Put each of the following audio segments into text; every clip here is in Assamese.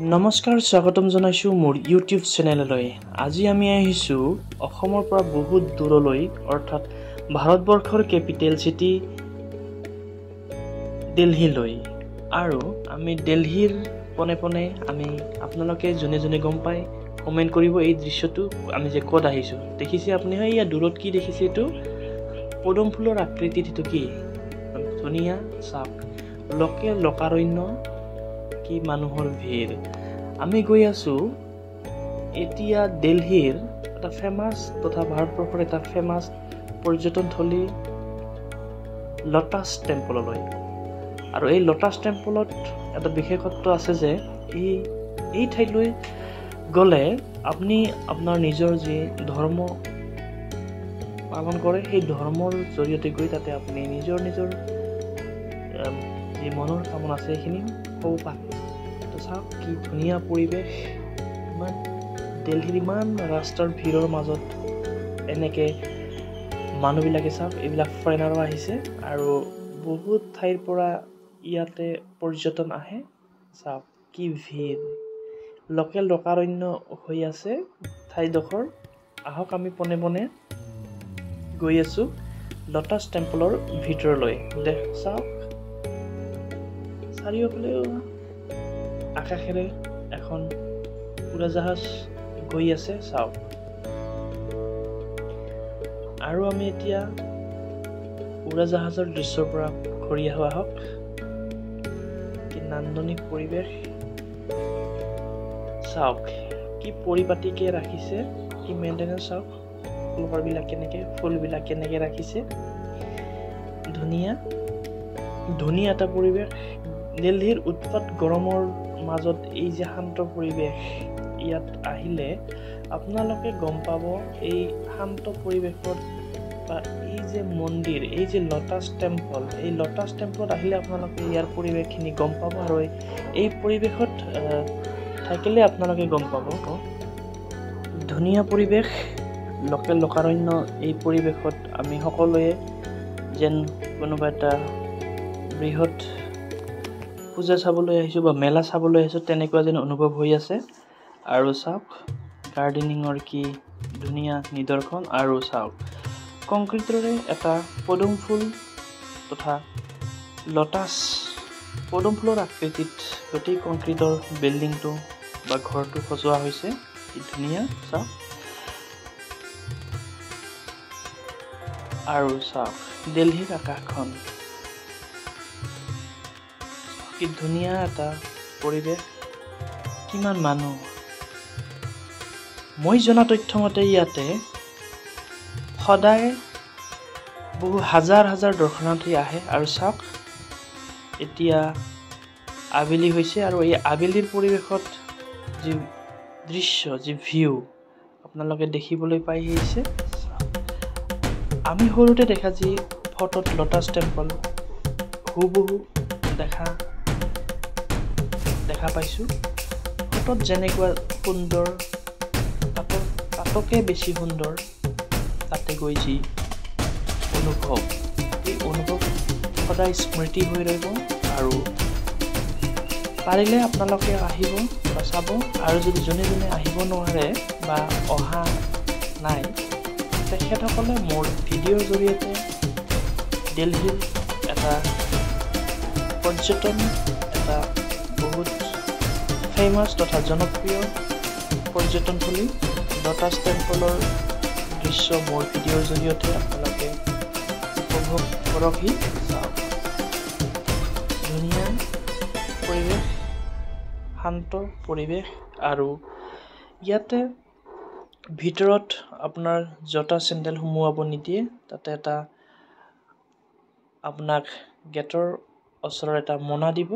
নমস্কাৰ স্বাগতম জনাইছো মোৰ ইউটিউব চেনেললৈ। আজি আমি আহিছো অসমৰ পৰা বহুত দূৰলৈ অৰ্থাৎ ভাৰতবৰ্ষৰ কেপিটেল সিটি দিল্লীলৈ। আৰু আমি দিল্লীৰ পনে আমি আপোনালোকে জনে গম পায় কমেন্ট কৰিব এই দৃশ্যটো আমি যে ক'ত আহিছো। দেখিছে আপুনি হয় ইয়া দূৰত কি দেখিছে এইটো পদুম ফুলৰ আকৃতিত এইটো কি ধুনীয়া চাওক লোকাৰণ্য কি মানুহৰ ভিৰ। আমি গৈ আছো এতিয়া দিল্লীৰ এটা ফেমাস তথা ভাৰতবৰ্ষৰ এটা ফেমাস পৰ্যটনথলী লোটাছ টেম্পললৈ। আৰু এই লোটাছ টেম্পলত এটা বিশেষত্ব আছে যে এই ঠাইলৈ গ'লে আপুনি আপোনাৰ নিজৰ যি ধৰ্ম পালন কৰে সেই ধৰ্মৰ জৰিয়তে গৈ তাতে আপুনি নিজৰ যি মনৰ কামনা আছে সেইখিনি ক'ব পাৰে। চাওক কি ধুনীয়া পৰিৱেশ, ইমান দিল্লীৰ ইমান ৰাস্তাৰ ভিৰৰ মাজত এনেকে মানুহবিলাকে চাওক এইবিলাক ফৰেনাৰো আহিছে আৰু বহুত ঠাইৰ পৰা ইয়াতে পৰ্যটন আহে। চাওক কি ভিৰ, লোকাৰণ্য হৈ আছে ঠাইডোখৰ। আহক আমি পনে গৈ আছো লোটাছ টেম্পলৰ ভিতৰলৈ। চাওক চাৰিওফালে আকাশেৰে এখন উৰাজাহাজ গৈ আছে চাওক। আৰু আমি এতিয়া উৰাজাহাজৰ দৃশ্যৰ পৰা ঘূৰি আহক। কি নান্দনিক পৰিৱেশ, চাওক কি পৰিপাটিকে ৰাখিছে, কি মেইনটেনেন্স, চাওক ফুলবিলাক কেনেকে ৰাখিছে। ধুনীয়া এটা পৰিৱেশ। দিল্লীৰ উৎপাত গৰমৰ মাজত এই যে শান্ত পৰিৱেশ, ইয়াত আহিলে আপোনালোকে গম পাব এই শান্ত পৰিৱেশত বা এই যে মন্দিৰ, এই যে লোটাছ টেম্পল, এই লোটাছ টেম্পলত আহিলে আপোনালোকে ইয়াৰ পৰিৱেশখিনি গম পাব। আৰু এই পৰিৱেশত থাকিলে আপোনালোকে গম পাব ধুনীয়া পৰিৱেশ, লোকাৰণ্য। এই পৰিৱেশত আমি সকলোৱে যেন কোনোবা এটা বৃহৎ পূজা চাবলৈ আহিছো বা মেলা চাবলৈ আহিছো তেনেকুৱা যেন অনুভৱ হৈ আছে। আৰু চাওক গাৰ্ডেনিঙৰ কি ধুনীয়া নিদৰ্শন। আৰু চাওক কংক্ৰিটৰে এটা পদুম ফুল তথা লোটাছ পদুম ফুলৰ আকৃতিত গোটেই কংক্ৰিটৰ বিল্ডিংটো বা ঘৰটো সজোৱা হৈছে। কি ধুনীয়া চাওক। আৰু চাওক দিল্লীৰ আকাশখন কি ধুনীয়া এটা পৰিৱেশ, কিমান মানুহ। মই জনা তথ্য মতে ইয়াতে সদায় বহু হাজাৰ দৰ্শনাৰ্থী আহে। আৰু চাওক এতিয়া আবেলি হৈছে আৰু এই আবেলিৰ পৰিৱেশত যি দৃশ্য, যি ভিউ আপোনালোকে দেখিবলৈ পাই আহিছে। আমি সৰুতে দেখা যি ফটোত লোটাছ টেম্পল হুবহু দেখা পাইছো। ফটোত যেনেকুৱা সুন্দৰ তাতকে বেছি সুন্দৰ তাতে গৈ যি অনুভৱ, এই অনুভৱ সদায় স্মৃতি হৈ ৰ'ব। আৰু পাৰিলে আপোনালোকে আহিব বা চাব। আৰু যদি যোনে আহিব নোৱাৰে বা অহা নাই তেখেতসকলে মোৰ ভিডিঅ'ৰ জৰিয়তে দিল্লীৰ এটা পৰ্যটন, এটা বহুত ফেমাছ তথা জনপ্ৰিয় পৰ্যটনথলী লোটাছ টেম্পলৰ দৃশ্য মোৰ ভিডিঅ'ৰ জৰিয়তে আপোনালোকে উপভোগ কৰকহি। চাওক ধুনীয়া পৰিৱেশ, শান্ত পৰিৱেশ। আৰু ইয়াতে ভিতৰত আপোনাৰ জোতা চেণ্ডেল সোমোৱাব নিদিয়ে। তাতে এটা আপোনাক গেটৰ ওচৰত এটা মোনা দিব।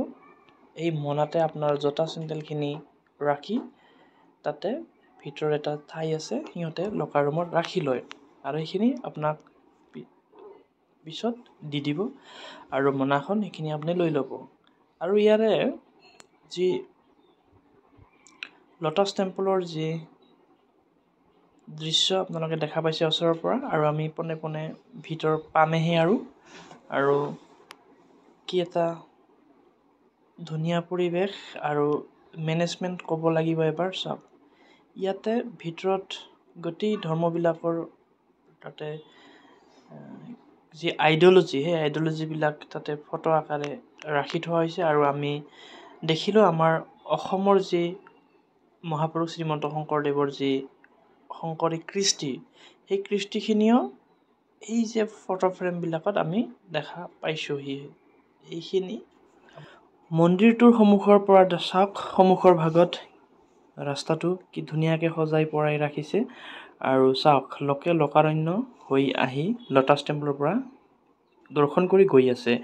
এই মোনাতে আপোনাৰ জোতা চেণ্ডেলখিনি ৰাখি তাতে ভিতৰত এটা ঠাই আছে, সিহঁতে লকাৰ ৰুমত ৰাখি লয় আৰু সেইখিনি আপোনাক পিছত দি দিব আৰু মোনাখন সেইখিনি আপুনি লৈ ল'ব। আৰু ইয়াৰে যি লোটাছ টেম্পলৰ যি দৃশ্য আপোনালোকে দেখা পাইছে ওচৰৰ পৰা। আৰু আমি পনে ভিতৰ পামেহে আৰু কি এটা ধুনীয়া পৰিৱেশ। আৰু মেনেজমেণ্ট ক'ব লাগিব এবাৰ চাওক ইয়াতে ভিতৰত গোটেই ধৰ্মবিলাকৰ তাতে যি আইডিঅ'লজি সেই আইডিঅ'লজিবিলাক তাতে ফটো আকাৰে ৰাখি থোৱা হৈছে আৰু আমি দেখিলোঁ আমাৰ অসমৰ যি মহাপুৰুষ শ্ৰীমন্ত শংকৰদেৱৰ যি শংকৰী কৃষ্টি সেই কৃষ্টিখিনিও এই যে ফটো ফ্ৰেমবিলাকত আমি দেখা পাইছোঁহি এইখিনি মন্দিৰটোৰ সন্মুখৰ পৰা চাওক সন্মুখৰ ভাগত ৰাস্তাটো কি ধুনীয়াকৈ সজাই পৰাই ৰাখিছে আৰু চাওক লোকে লোকাৰণ্য হৈ আহি লোটাছ টেম্পলৰ পৰা দৰ্শন কৰি গৈ আছে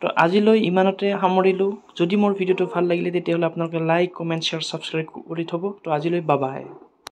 তো আজিলৈ ইমানতে সামৰিলোঁ যদি মোৰ ভিডিঅ'টো ভাল লাগিলে তেতিয়াহ'লে আপোনালোকে লাইক কমেণ্ট শ্বেয়াৰ ছাবস্ক্ৰাইব কৰি থ'ব তো আজিলৈ বাই বাই